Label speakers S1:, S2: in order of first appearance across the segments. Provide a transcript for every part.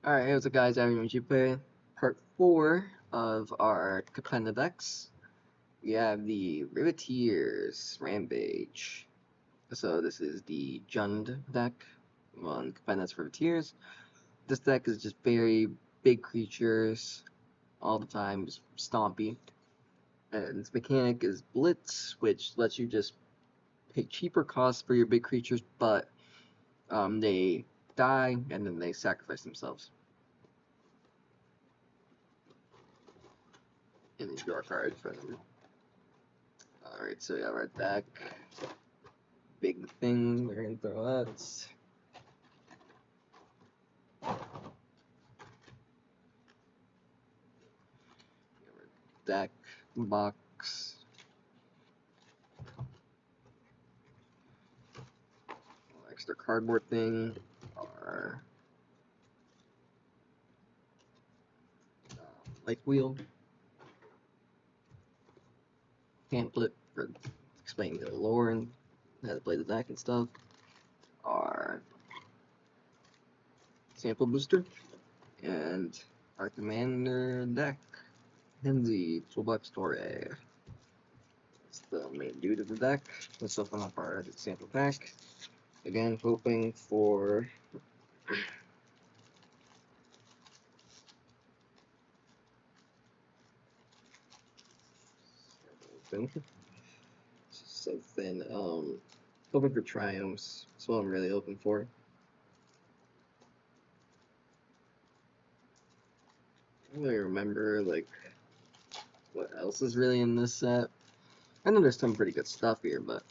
S1: Alright, what's up guys, I'm Play part 4 of our Capenna decks. We have the Riveteers Rampage. So this is the Jund deck on Capenna's Riveteers. This deck is just very big creatures all the time, just stompy. And its mechanic is Blitz, which lets you just pay cheaper costs for your big creatures, but they die and then they sacrifice themselves. And these draw cards for them. Alright, so we have our deck. Big thing, we're gonna throw that. Deck, box. Extra cardboard thing. Our light wheel. Pamphlet for explaining the lore and how to play the deck and stuff. Our sample booster. And our commander deck. Henzi, Toolbox Torre. That's the main dude of the deck. Let's open up our sample pack. Again, hoping for so thin. Hoping for triumphs. That's what I'm really hoping for. I don't really remember like what else is really in this set. I know there's some pretty good stuff here, but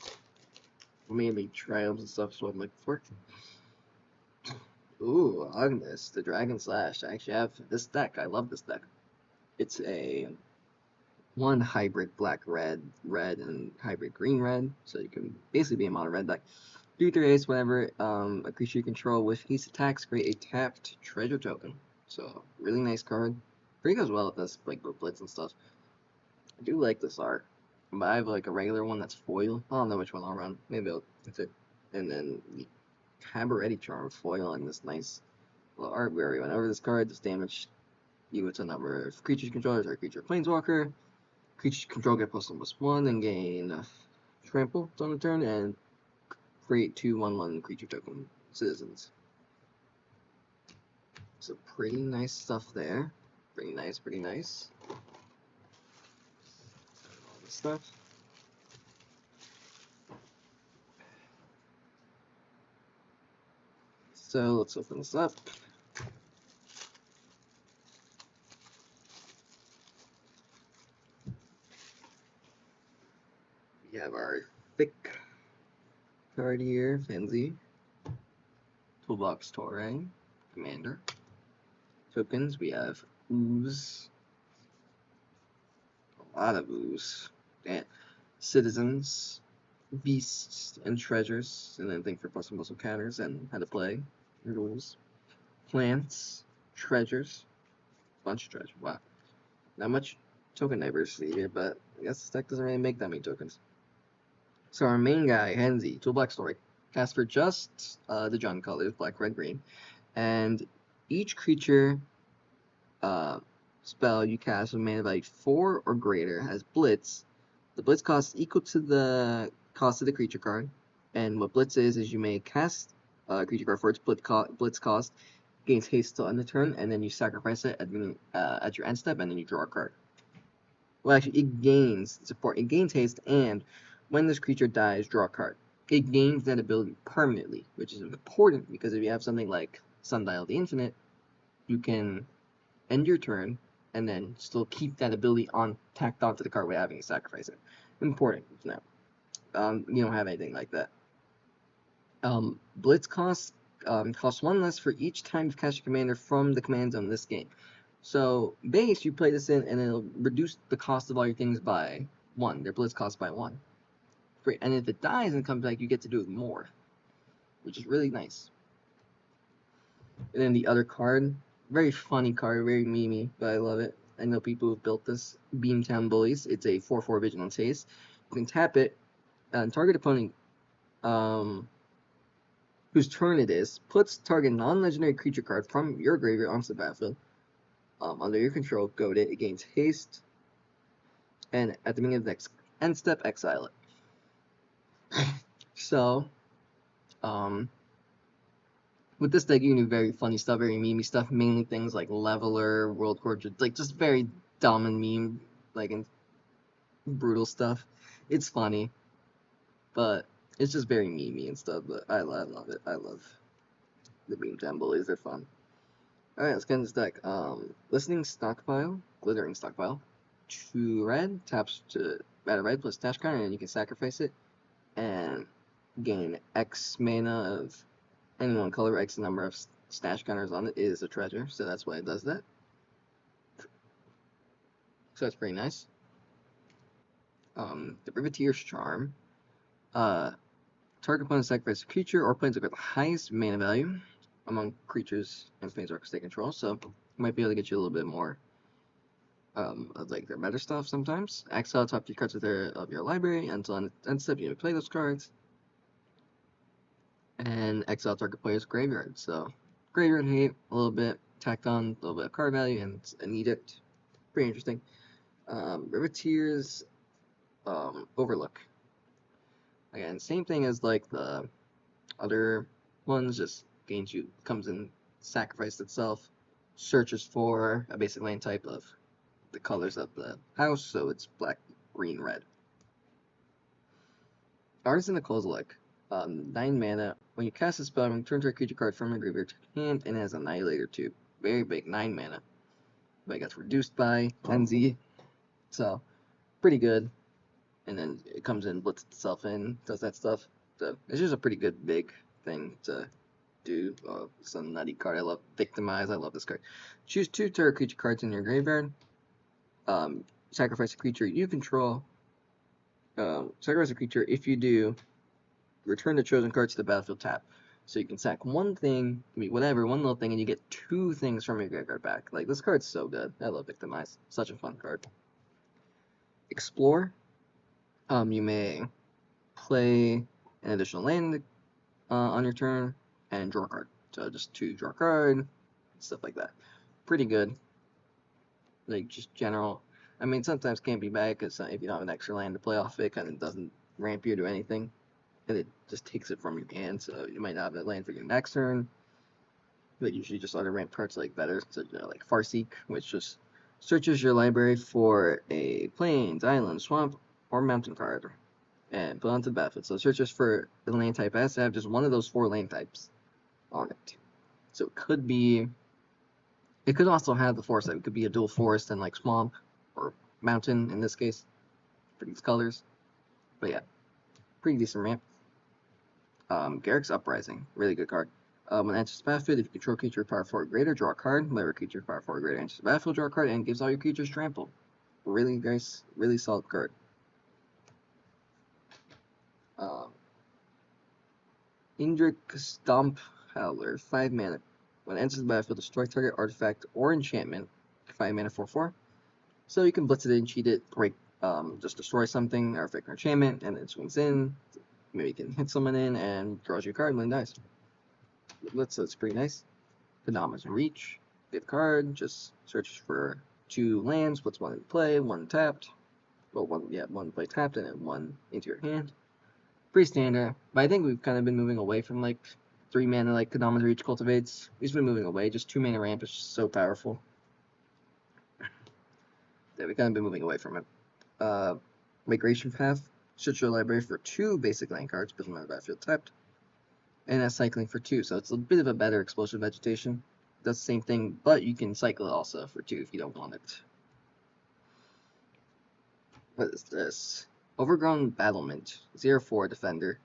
S1: mainly triumphs and stuff is what I'm looking for. Ooh, Agnes, the Dragon Slash. I actually have this deck. I love this deck. It's a one hybrid black red, and hybrid green red, so you can basically be a mono red deck. 3/3 ace, whenever a creature you control with haste attacks, create a tapped treasure token. So really nice card. Pretty goes well with this, like with Blitz and stuff. I do like this art, but I have like a regular one that's foil. I don't know which one I'll run. Maybe that's it. And then the Cabaret Charm foil and this nice little art where whenever this card does damage you with a number of creatures controllers or creature planeswalker. Creatures control get +1/+1 and gain trample on the turn and create 2/1/1 creature token citizens. So pretty nice stuff there. Pretty nice, pretty nice. All this stuff. So let's open this up. We have our thick card here, Fancy. Toolbox Torre, Commander. Tokens, we have Ooze. A lot of Ooze. And Citizens, Beasts, and Treasures, and then think for +1/+1 counters and how to play rules. Plants, Treasures, bunch of treasure. Wow. Not much token diversity here, but I guess this deck doesn't really make that many tokens. So our main guy, Henzi, Toolbox Story, cast for just the Jund colors, black, red, green, and each creature spell you cast with mana value 4 or greater has Blitz. The Blitz cost is equal to the cost of the creature card, and what Blitz is you may cast a creature card for its Blitz cost, gains haste till end of turn, and then you sacrifice it at your end step, and then you draw a card. Well, actually, it gains support. It gains haste, and when this creature dies, draw a card. It gains that ability permanently, which is important because if you have something like Sundial the Infinite, you can end your turn and then still keep that ability tacked onto the card without having to sacrifice it. Important now. You don't have anything like that. Blitz costs 1 less for each time you cast your commander from the command zone in this game. So base, you play this in and it'll reduce the cost of all your things by 1. Their Blitz cost by 1. Great. And if it dies and comes back, you get to do it more, which is really nice. And then the other card, very funny card, very memey, but I love it. I know people who've built this. Beamtown Bullies. It's a 4/4 Vigilance Haste. You can tap it, and target opponent who whose turn it is, puts target non-legendary creature card from your graveyard onto the battlefield. Under your control, goad it. It gains haste, and at the beginning of the next end step, exile it. So, with this deck, you can do very funny stuff, very memey stuff, mainly things like Leveler, World Court, like just very dumb and meme, like and brutal stuff. It's funny, but it's just very memey and stuff. But I love it. I love the meme gem bullies. They're fun. All right, let's get into this deck. Listening Stockpile, Glittering Stockpile. 2 red, taps to add a red plus stash counter, and you can sacrifice it and gain X mana of any one color. X number of stash counters on it is a treasure, so that's why it does that. So that's pretty nice. The Riveteers Charm. Target opponent sacrifice a creature or planeswalker with the highest mana value among creatures and planeswalkers they control, so might be able to get you a little bit more of like their better stuff sometimes. Exile top 3 cards of your library until end step you may play those cards. And exile target player's graveyard. So graveyard hate, a little bit, tacked on a little bit of card value, and an edict. Pretty interesting. Riveteers Overlook. Again, same thing as like the other ones, just comes in, sacrificed itself, searches for a basic land type of the colors of the house, so it's black, green, red. Artisan of Kozilek, 9 mana. When you cast a spell, return to a creature card from your graveyard to your hand, and it has Annihilator too. Very big, 9 mana. But it gets reduced by NZ, so pretty good. And then it comes in, blitzes itself in, does that stuff. So it's just a pretty good big thing to do. Some nutty card. I love Victimize. I love this card. Choose 2 target creature cards in your graveyard. Sacrifice a creature you control. Sacrifice a creature. If you do, return the chosen card to the battlefield tap. So you can sack one thing, whatever, one little thing, and you get 2 things from your graveyard back. Like, this card's so good. I love Victimize. Such a fun card. Explore. You may play an additional land on your turn and draw a card. So just 2 draw a card, stuff like that. Pretty good. Like, just general. I mean, sometimes can't be bad because if you don't have an extra land to play off it, kind of doesn't ramp you to anything. And it just takes it from your hand, so you might not have that land for your next turn. But usually just other ramp cards like better, so like Farseek, which just searches your library for a plains, island, swamp, or mountain card and put it onto the battlefield. So it searches for the land type. It has to have just one of those 4 land types on it. So it could also have the forest type. It could be a dual forest and like swamp or mountain in this case for these colors. But yeah, pretty decent ramp. Garrick's Uprising, really good card. When it enters the battlefield, if you control a creature with power 4 or greater, draw a card. Whenever a creature with power 4 or greater enters the battlefield, draw a card, and gives all your creatures trample. Really nice, really solid card. Indrik Stomp Howler, 5 mana. When it enters the battlefield, destroy target artifact or enchantment, 5 mana 4/4. So you can blitz it in, cheat it, break, just destroy something, artifact or enchantment, and it swings in. Maybe you can hit someone in and draws your card and then dies. So it's pretty nice. Phenomenal Reach, good card, just search for 2 lands, puts 1 in play, 1 tapped. Well, 1 play tapped and then 1 into your hand. Pretty standard, but I think we've kind of been moving away from like 3 mana like Kadama's Reach cultivates. We've been moving away. Just 2 mana ramp is just so powerful. Yeah, we've kind of been moving away from it. Migration Path. Search your library for 2 basic land cards, put them on the battlefield tapped. And that's cycling for 2, so it's a bit of a better explosive vegetation. Does the same thing, but you can cycle it also for 2 if you don't want it. What is this? Overgrown Battlement, 0/4 Defender.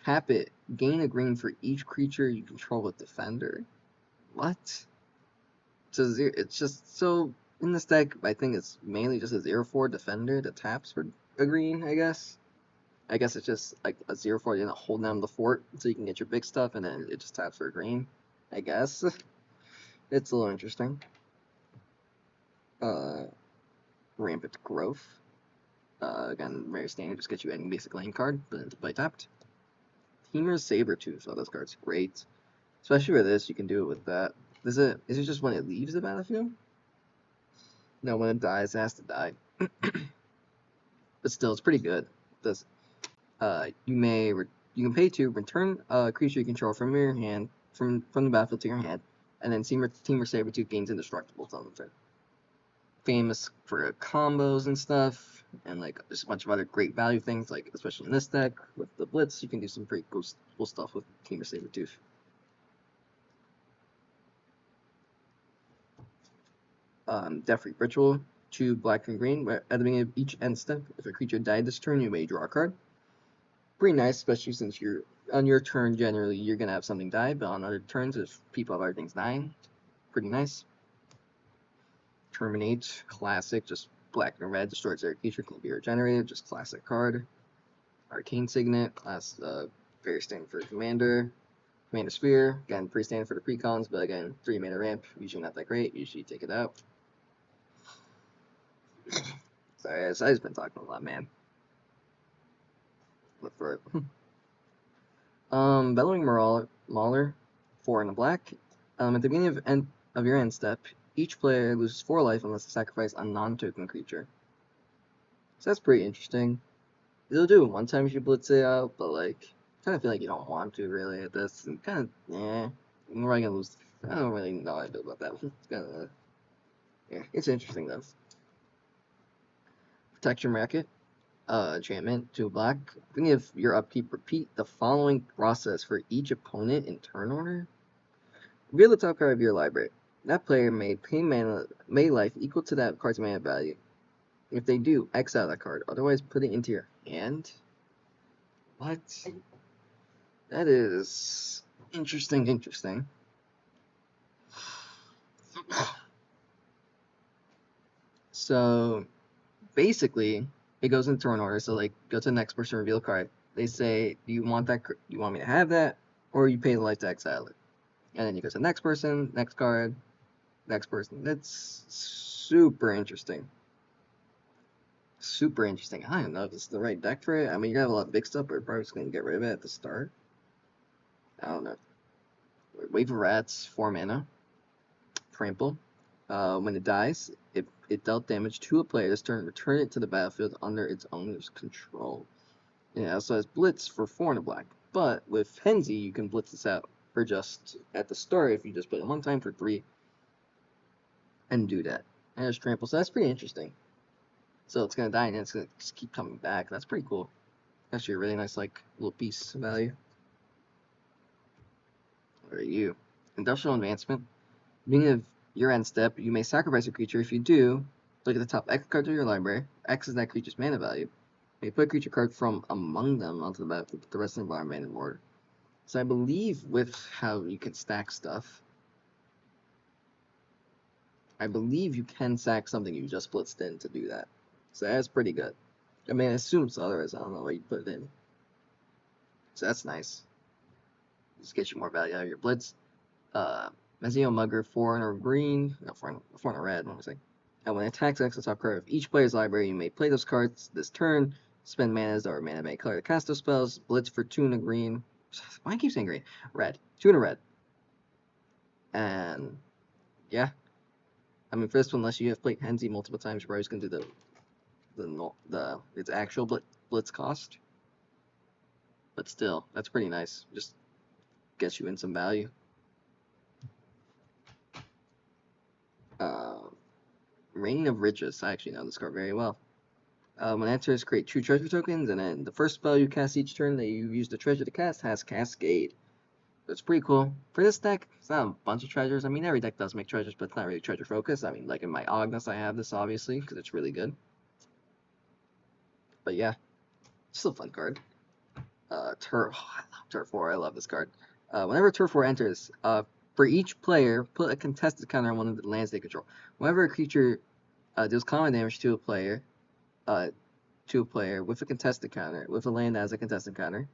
S1: Tap it, gain a green for each creature you control with Defender. What? So it's just, so in this deck, I think it's mainly just a 0/4 Defender that taps for a green, I guess. I guess it's just like a 0/4, you know, hold down the fort so you can get your big stuff, and then it just taps for a green, I guess. It's a little interesting. Rampant Growth. Again, very standard, just get you any basic lane card, put it into play tapped. Teamer's Sabertooth. Oh, this card's great. Especially with this, you can do it with that. Is it just when it leaves the battlefield? No, when it dies, it has to die. But still, it's pretty good. This, you can pay to return a creature you control from your hand, from the battlefield to your hand, and then Teamer Sabertooth gains indestructible on the turn. Famous for combos and stuff, and like just a bunch of other great value things, like especially in this deck with the Blitz, you can do some pretty cool stuff with Teamer Sabertooth. Death Ritual, 2 black and green. At the beginning of each end step, if a creature died this turn, you may draw a card. Pretty nice, especially since you're on your turn. Generally, you're gonna have something die, but on other turns, if people have other things dying, pretty nice. Terminate, classic, just black and red, destroys every creature, can be regenerated, just classic card. Arcane Signet, very standard for Commander. Commander Sphere, again, pretty standard for the precons, but again, 3 mana ramp, usually not that great, usually take it out. Sorry, I've just been talking a lot, man. Look for it. Bellowing Mauler, 4 and a black. At the beginning of your end step, each player loses 4 life unless they sacrifice a non-token creature. So that's pretty interesting. It'll do it one time if you blitz it out, but like, kind of feel like you don't want to really at this. And kind of, yeah, we're probably gonna lose. I don't really know how I feel about that. It's kind of, yeah, it's interesting though. Protection Racket, enchantment, 2 black. Beginning of your upkeep, repeat the following process for each opponent in turn order. Reveal the top card of your library. That player may pay life equal to that card's mana value. If they do, exile that card. Otherwise, put it into your hand. What? That is interesting. So, basically, it goes in turn order. So, like, go to the next person, reveal a card. They say, do you want that? You want me to have that? Or you pay the life to exile it. And then you go to the next person, next card, next person. That's super interesting. Super interesting. I don't know if it's the right deck for it. I mean, you got a lot of big stuff, but you're probably just going to get rid of it at the start. I don't know. Wave of Rats, 4 mana. Trample. When it dies, if it dealt damage to a player this turn, return it to the battlefield under its owner's control. It also has Blitz for 4 and a black. But with Henzi, you can blitz this out for just at the start if you just put it 1 time for 3 and do that. And there's Trample, so that's pretty interesting. So it's gonna die and it's gonna just keep coming back. That's pretty cool. Actually a really nice like little piece of value. What are you? Industrial Advancement. Beginning of your end step, you may sacrifice a creature. If you do, look at the top X cards of your library. X is that creature's mana value. You may put a creature card from among them onto the battlefield with the rest of the environment in order. So I believe with how you can stack stuff, I believe you can sack something you just blitzed in to do that. So that's pretty good. I mean, I assume so, otherwise I don't know why you put it in. So that's nice. Just get you more value out of your blitz. Mezio Mugger, 4 and a green, no, 4 and a red, what was I saying? And when it attacks the top card of each player's library, you may play those cards this turn, spend manas or mana bank color to cast those spells, blitz for 2 and a green. Why do I keep saying green? Red. 2 and a red. And yeah. I mean, for this one, unless you have played Henzi multiple times, you're probably just gonna do its actual blitz cost. But still, that's pretty nice. Just gets you in some value. Reign of Riches. I actually know this card very well. When it enters, create 2 treasure tokens, and then the first spell you cast each turn that you use the treasure to cast has Cascade. So it's pretty cool. For this deck, it's not a bunch of treasures. I mean, every deck does make treasures, but it's not really treasure focused. I mean, like in my Ognos, I have this, obviously, because it's really good. But yeah, it's still a fun card. Turf 4. I love this card. Whenever Turf 4 enters, for each player, put a contested counter on one of the lands they control. Whenever a creature deals common damage to a player with a contested counter, with a land that has a contested counter,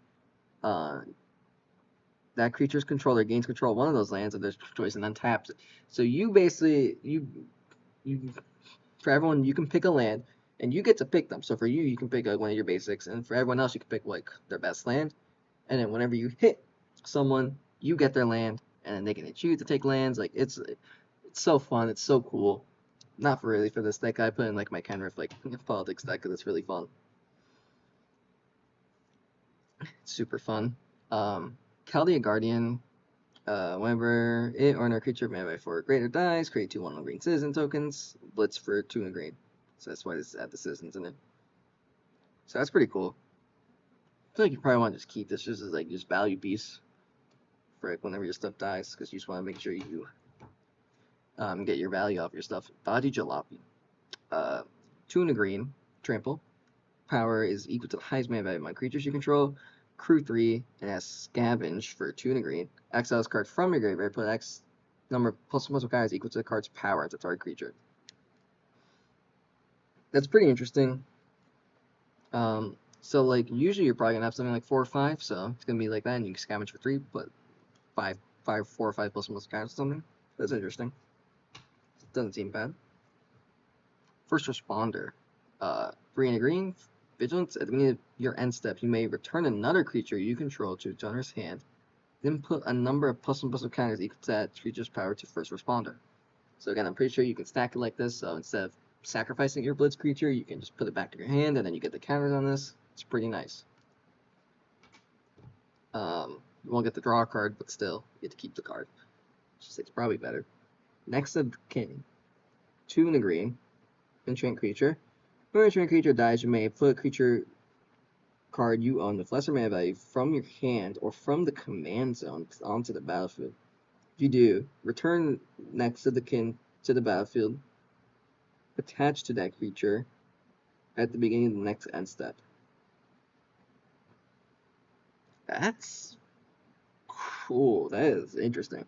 S1: that creature's controller gains control of one of those lands of their choice and then taps it. So you basically, for everyone, you can pick a land, and you get to pick them. So for you, you can pick one of your basics, and for everyone else, you can pick like their best land. and then whenever you hit someone, you get their land, and then they can hit you to take lands. Like it's so fun. It's so cool. Not for really for this deck. I put in like my Kenrith like politics deck because it's really fun. It's super fun. Caldea Guardian. Whenever it or another creature made by 4 or greater dies, create 2/1 green citizen tokens. Blitz for 2 and green. So that's why this add the citizens in it. So that's pretty cool. I feel like you probably want to just keep this just as like just value piece for like whenever your stuff dies, because you just want to make sure you get your value off your stuff. Body Jalopy. 2 and a green. Trample. Power is equal to the highest mana value of my creatures you control. Crew 3, and has Scavenge for 2 and a green. Exile this card from your graveyard, put X number plus cards equal to the card's power as a target creature. That's pretty interesting. So like usually you're probably gonna have something like 4 or 5, so it's gonna be like that, and you can scavenge for 3, but 4 or 5 plus cards or something. That's interesting. It doesn't seem bad. First Responder, 3 and a green. Vigilance. At the beginning of your end step, you may return another creature you control to its owner's hand. Then put a number of plus counters equal to that creature's power to First Responder. So again, I'm pretty sure you can stack it like this. So instead of sacrificing your Blitz creature, you can just put it back to your hand, and then you get the counters on this. It's pretty nice. You won't get the draw card, but still, you get to keep the card. It's probably better. Next of kin. 2 and a green. Enchant creature. When an enchant creature dies, you may put a creature card you own with lesser mana value from your hand or from the command zone onto the battlefield. If you do, return next of the kin to the battlefield, attached to that creature at the beginning of the next end step. That's cool. That is interesting.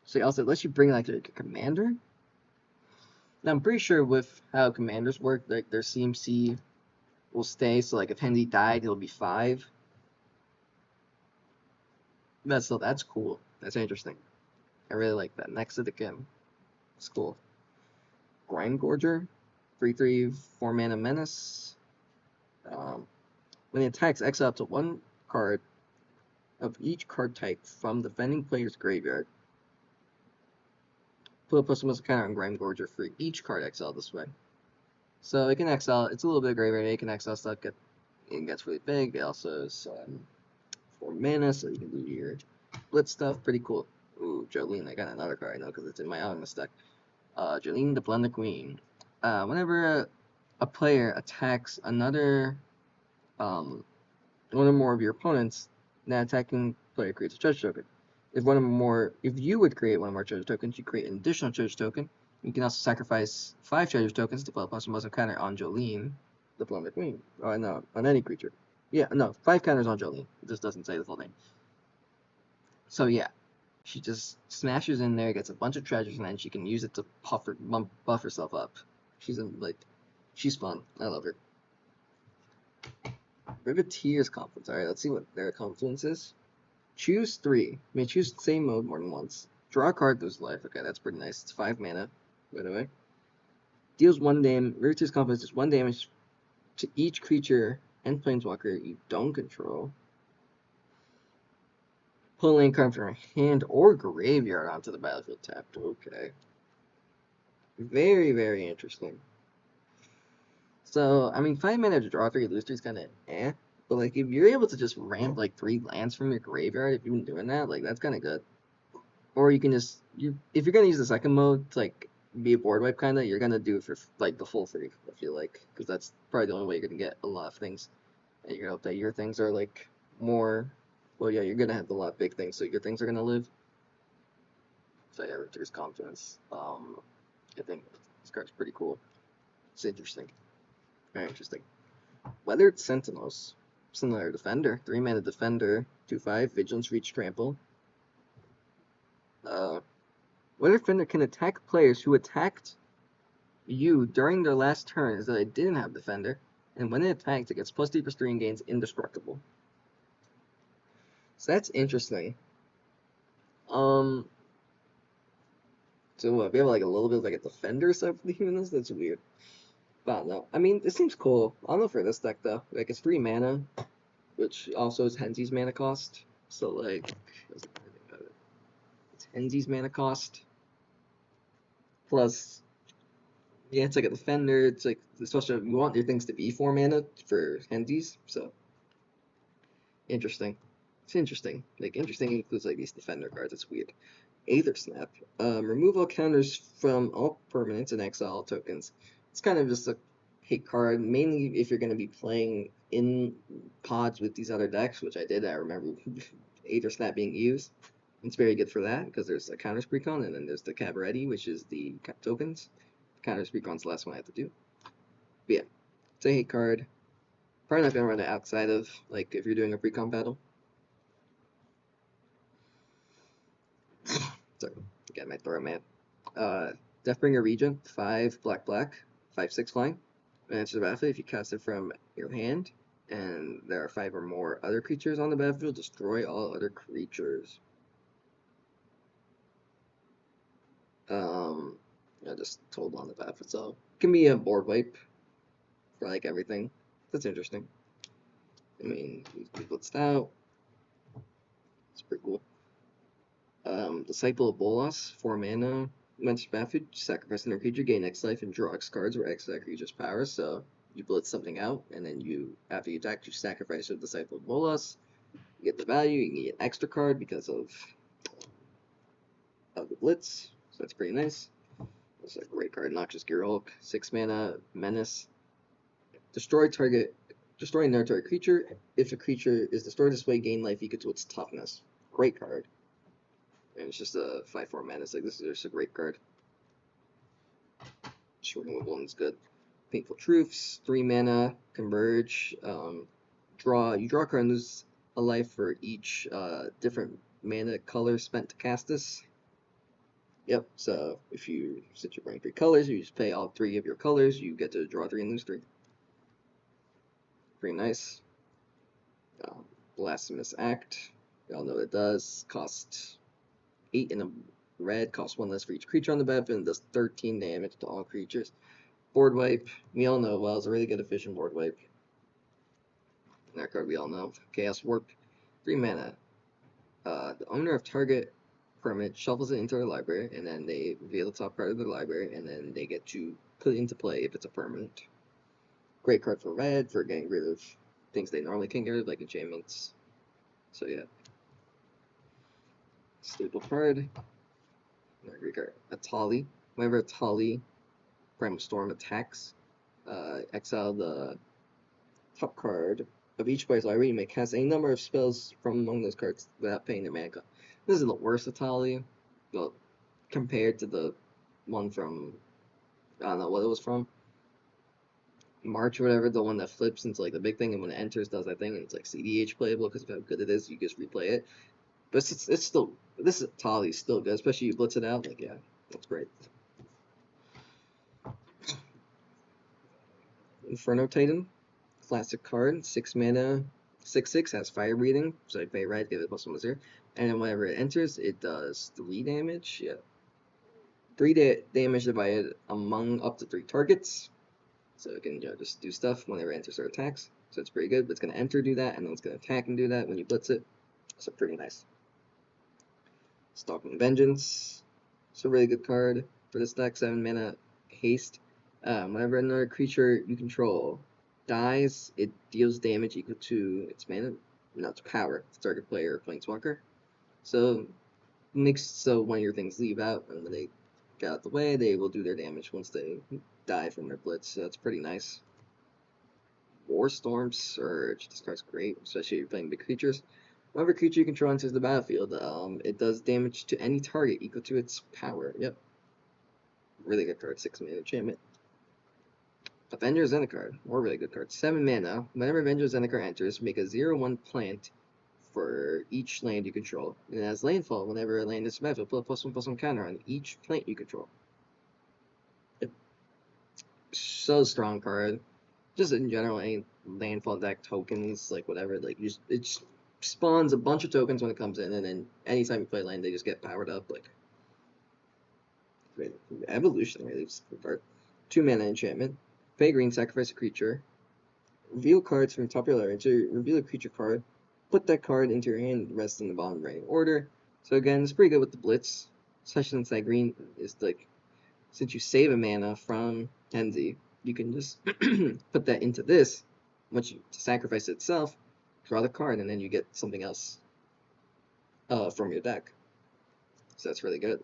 S1: So also, unless you bring like a commander. Now I'm pretty sure with how commanders work, like their CMC will stay. So like if Henry died, it'll be 5. That's cool. That's interesting. I really like that. Next to the kin. It's cool. Grindgorger, 3/3, 4 mana menace. When it attacks, exile up to 1 card of each card type from the defending player's graveyard. Put a plus counter on Grindgorger for each card exiled this way. So it can exile. It's a little bit graveyard. It can exile stuff. It gets really big. It also is 4 mana, so you can do your blitz stuff. Pretty cool. Ooh, Jolene. I got another card I know because it's in my Alchemist deck. Jolene the Blender Queen. Whenever a player attacks another one or more of your opponents, that attacking player creates a treasure token. If you would create one or more treasure tokens, you create an additional treasure token. You can also sacrifice 5 treasure tokens to put a plus counter on Jolene, the Blender Queen. Oh no, on any creature. Yeah, no, 5 counters on Jolene. It just doesn't say the full name. So yeah, she just smashes in there, gets a bunch of treasures, and then she can use it to buff herself up. She's fun. I love her. Riveteers Confluence. Alright, let's see what their confluence is. Choose 3. You may choose the same mode more than once. Draw a card, lose life. Okay, that's pretty nice. It's 5 mana, by the way. Deals 1 damage. Riveteers Confluence does 1 damage to each creature and planeswalker you don't control. Put a land card from your hand or graveyard onto the battlefield tapped. Okay. Very, very interesting. So, I mean, 5 mana to draw 3, lose 3 is kind of eh. But, like, if you're able to just ramp, like, 3 lands from your graveyard, if you've been doing that, like, that's kind of good. Or you can just, if you're going to use the second mode to, like, be a board wipe kind of, you're going to do it for, like, the full 3, I feel like. Because that's probably the only way you're going to get a lot of things. And you're going to hope that your things are, like, more, well, yeah, you're going to have a lot of big things, so your things are going to live. So, yeah, there's confidence. I think this card's pretty cool. It's interesting. Very interesting. Weathered Sentinels. Similar Defender. 3 mana Defender. 2/5. Vigilance, Reach, Trample. Weathered Defender can attack players who attacked you during their last turn as though they didn't have Defender. And when it attacks, it gets +3/+3 and gains Indestructible. So that's interesting. So what, we have like a little bit of like a Defender side for the humans? That's weird. But no, I mean, it seems cool. I don't know for this deck though. Like, it's 3 mana. which also is Henzi's mana cost. So like, doesn't really think about it. It's Henzi's mana cost plus, yeah, it's like a defender. It's like, especially if you want your things to be 4 mana for Henzi's. So interesting. It's interesting. Like interesting includes like these defender cards. It's weird. Aether Snap. Remove all counters from all permanents and exile tokens. It's kind of just a hate card, mainly if you're going to be playing in pods with these other decks, which I did. I remember Aether Snap being used. It's very good for that because there's a counter Precon and then there's the Cabaretti, which is the tokens. Counter Precon's the last one I have to do. But yeah, it's a hate card. Probably not going to run it outside of, like, if you're doing a Precon battle. Sorry, get my throat, man. Deathbringer Regent, 5 black, 5/6 flying. When it enters the battlefield, if you cast it from your hand, and there are 5 or more other creatures on the battlefield, destroy all other creatures. I just told on the battlefield, so it can be a board wipe for like everything. That's interesting. I mean, we blitzed out. It's pretty cool. Disciple of Bolas, 4 mana. Men's battlefield, sacrifice another creature, gain X life, and draw X cards where X is that creature's power. So you blitz something out, and then you, after you attack, you sacrifice the Disciple of Bolas. You get the value, you can get an extra card because of the blitz. So that's pretty nice. That's a great card. Noxious Gearhulk, 6 mana, Menace. Destroy another target creature. If a creature is destroyed this way, gain life equal to its toughness. Great card. And it's just a 5/4 Menace. Like, this is just a great card. Short removal is good. Painful Truths, 3 mana, Converge. You draw a card and lose a life for each different mana color spent to cast this. Yep, so since you're playing 3 colors, you just pay all 3 of your colors, you get to draw 3 and lose 3. Pretty nice. Blasphemous Act. Y'all know what it does. Cost 8 in a red, costs 1 less for each creature on the battlefield, and does 13 damage to all creatures. Board wipe, we all know well, it's a really good efficient board wipe. That card we all know. Chaos Warp, 3 mana. The owner of target permanent shuffles it into their library, and then they reveal the top card of their library, and then they get to put it into play if it's a permanent. Great card for red, for getting rid of things they normally can't get rid of, like enchantments. So yeah. Staple card. Another great card. Atali. Whenever Atali Primal Storm attacks, exile the top card of each player's library. You may cast any number of spells from among those cards without paying their mana cost. This is the worst Atali, well, compared to the one from, I don't know what it was from, March or whatever, the one that flips into like the big thing, and when it enters does that thing, and it's like CDH playable because of how good it is. You just replay it, but it's still, this Atali is still good, especially you blitz it out. Like, yeah, that's great. Inferno Titan, classic card, 6 mana, 6/6, has fire breathing, so I pay red, give it +1/+0, and then whenever it enters, it does 3 damage. Yeah, 3 damage divided among up to 3 targets. So it can just do stuff whenever it enters or attacks. So it's pretty good. But it's going to enter, do that, and then it's going to attack and do that when you blitz it. So pretty nice. Stalking Vengeance. It's a really good card for this deck. 7 mana haste. Whenever another creature you control dies, it deals damage equal to its mana, no, its power. It's target player or planeswalker. So when your things leave out and when they get out the way, they will do their damage once they die from their blitz. So that's pretty nice. War Storm Surge. This card's great, especially if you're playing big creatures. Whenever a creature you control enters the battlefield, it does damage to any target equal to its power. Yep. Really good card. 6 mana enchantment. Avenger Zendikar. More really good card. 7 mana. Whenever Avenger Zendikar enters, make a 0/1 plant for each land you control. And as landfall, whenever a land is battlefield, put a +1/+1 counter on each plant you control. Yep. So strong card. Just in general, any landfall deck tokens, like whatever, like it just spawns a bunch of tokens when it comes in, and then anytime you play land, they just get powered up. Like, evolutionary, 2 mana enchantment. Pay green, sacrifice a creature. reveal cards from the top of your library. So you reveal a creature card, put that card into your hand, rest in the bottom right order. So again, it's pretty good with the blitz, especially since that green is like, since you save a mana from Henzi, you can just put that into this. Once you sacrifice it itself, draw the card, and then you get something else from your deck. So that's really good.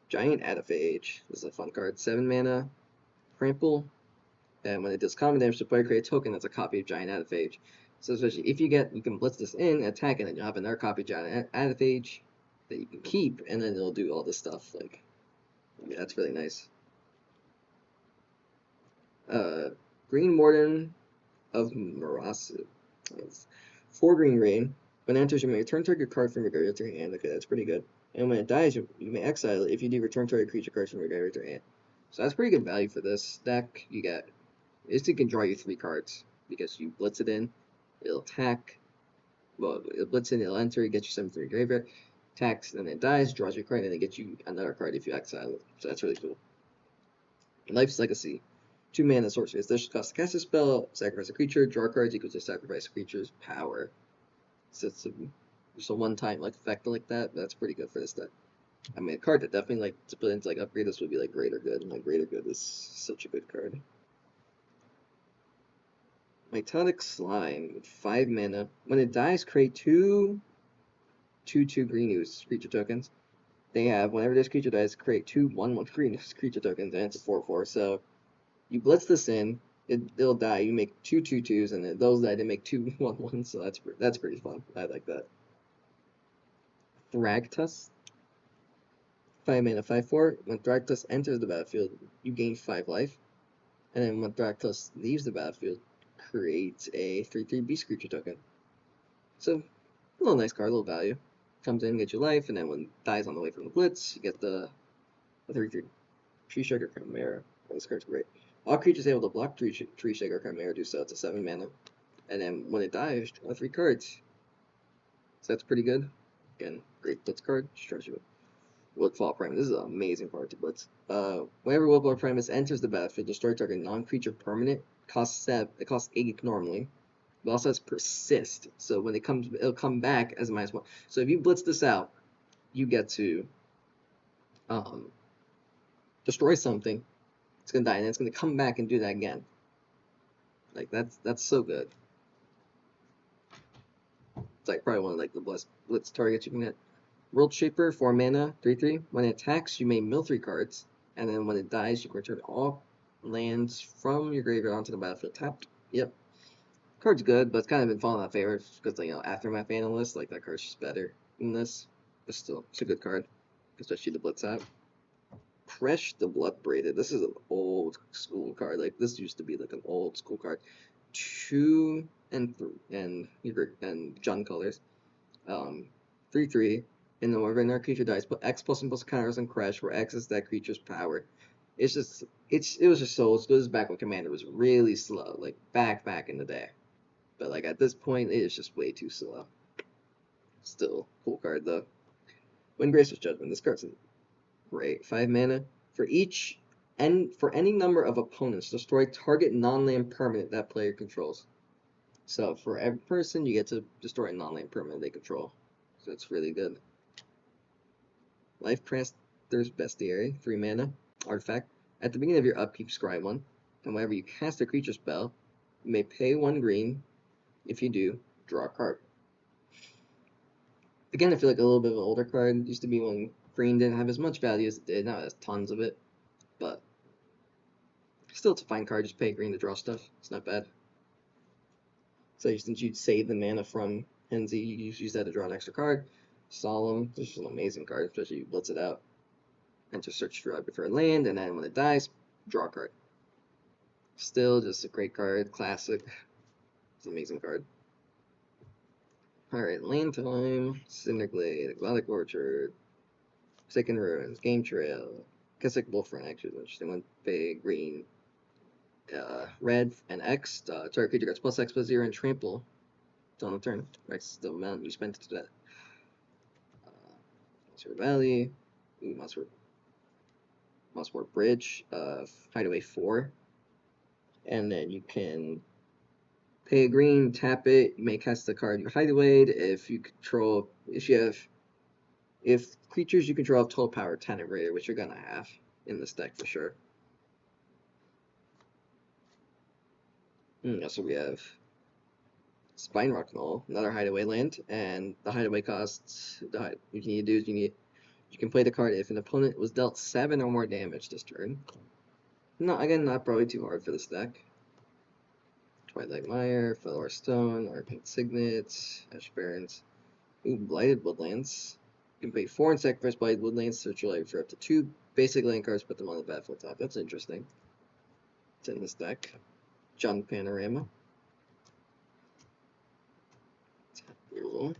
S1: Giant Adaphage. This is a fun card. 7 mana, trample, and when it does common damage to player, create a token that's a copy of Giant Adaphage. So especially if you can blitz this in, attack, and then you'll have another copy of Giant Adaphage that you can keep, and then it'll do all this stuff. Like, yeah, that's really nice. Green Warden of Marasu. 4 green rain. When it enters, you may return target card from your graveyard to your hand. Okay, that's pretty good. And when it dies, you may exile it. If you do, return target creature cards from your graveyard to your hand. So that's pretty good value for this deck. You get, it can draw you 3 cards because you blitz it in, it'll attack. Well, it'll blitz in, it'll enter, get you 7 from your graveyard, attacks, and then it dies, draws your card, and then it gets you another card if you exile it. So that's really cool. Life's Legacy. 2 mana sorcery. It's this cost to cast a spell, sacrifice a creature, draw cards equals to sacrifice a creature's power. So it's a one-time like effect like that. That's pretty good for this deck. I mean, a card that definitely like to put into like upgrade this would be like Greater Good. And like Greater Good is such a good card. Mitotic Slime, 5 mana. When it dies, create 2/2 green ooze creature tokens. They have, whenever this creature dies, create 2 1/1 green creature tokens, and it's a 4/4. So you blitz this in, it'll die. You make 2 2/2s, and those die to make 2 1/1s. So that's pretty fun. I like that. Thragtusk, 5 mana, 5/4. When Thragtusk enters the battlefield, you gain 5 life. And then when Thragtusk leaves the battlefield, creates a 3/3 beast creature token. So, a little nice card, a little value. Comes in, gets your life, and then when it dies on the way from the blitz, you get the 3/3 Tree Shaker Chimera. Oh, this card's great. All creatures able to block Tree Shaker Chimera do so. It's a 7 mana. And then when it dies, draw 3 cards. So that's pretty good. Again, great blitz card. Just tries you. Woodfall Primus. This is an amazing card to blitz. Whenever Woodfall Primus enters the battlefield, destroy target non-creature permanent. It costs 8 normally. It also has Persist. So when it comes, it'll come back as a -1. So if you blitz this out, you get to destroy something. It's gonna die, and it's gonna come back and do that again. Like that's so good. It's like probably one of like the blitz targets you can get. World Shaper, 4 mana, 3/3. When it attacks, you may mill 3 cards, and then when it dies, you can return all lands from your graveyard onto the battlefield tapped. Yep. Card's good, but it's kind of been falling out of favor because, like, Aftermath Analyst, like, that card's just better than this. But still, it's a good card, especially the Blitz out. Presh the Blood Braided. This is an old school card. Like, this used to be, like, an old school card. 2 and Jund colors. 3/3. And then whenever another creature dies, put X plus and plus counters on Crash, where X is that creature's power. It was just so old. This is back when Commander was really slow, like back in the day. But like at this point, it is just way too slow. Still, cool card though. Windgracer's Judgment. This card's great. 5 mana. For any number of opponents, destroy target non-land permanent that player controls. So for every person, you get to destroy a non-land permanent they control. So it's really good. Lifecaster's Bestiary, 3 mana. Artifact. At the beginning of your upkeep, scry 1. And whenever you cast a creature spell, you may pay 1 green. If you do, draw a card. Again, I feel like a little bit of an older card. It used to be when green didn't have as much value as it did. Now it has tons of it. But still, it's a fine card. Just pay green to draw stuff. It's not bad. So since you'd save the mana from Henzi, you use that to draw an extra card. Solemn. This is an amazing card, especially if you blitz it out. Enter search for a land, and then when it dies, draw a card. Still just a great card. Classic. It's an amazing card. Alright, land time. Cinderglade, Exotic Orchard, Forsaken Ruins, Game Trail, Keswick Bullfront, actually is interesting one. Big, green, red, and X. Target creature gets +X/+0 and trample. It's on the turn. X is the amount you spent to that. Monster Valley. Ooh, Monster Bridge. Hideaway 4. and then you can pay a green, tap it. You may cast the card you Hideaway. If you control, if creatures you control have total power 10 or greater, which you're gonna have in this deck for sure. So we have Spine Rock Knoll, another Hideaway land, and the Hideaway costs. What you need to do is you can play the card if an opponent was dealt 7 or more damage this turn. No, again, not probably too hard for this deck. Twilight Mire, Fellow Stone, Arcane Signet, Ash Barrens. Ooh, Blighted Woodlands. You can pay 4 and sacrifice Blighted Woodlands, search your library for up to 2 basic land cards, put them on the battlefield top. That's interesting. It's in this deck. Junk Panorama. Cool.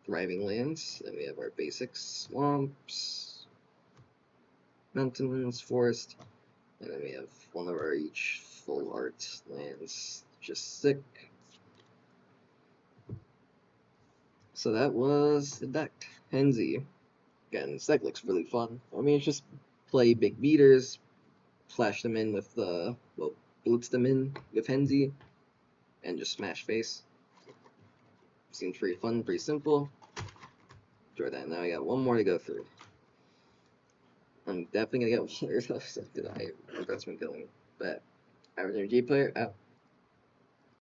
S1: Thriving Lands. Then we have our basics: Swamps, Mountains, Forest. And then we have one of our each full art lands. Just sick. So that was the deck. Henzi. Again, this deck looks really fun. I mean, it's just play big beaters, flash them in with the, well, blitz them in with Henzi, and just smash face. Seems pretty fun, pretty simple. Enjoy that. Now we got one more to go through. I'm definitely gonna get one of those. Did I? That's been killing me. But average energy player out.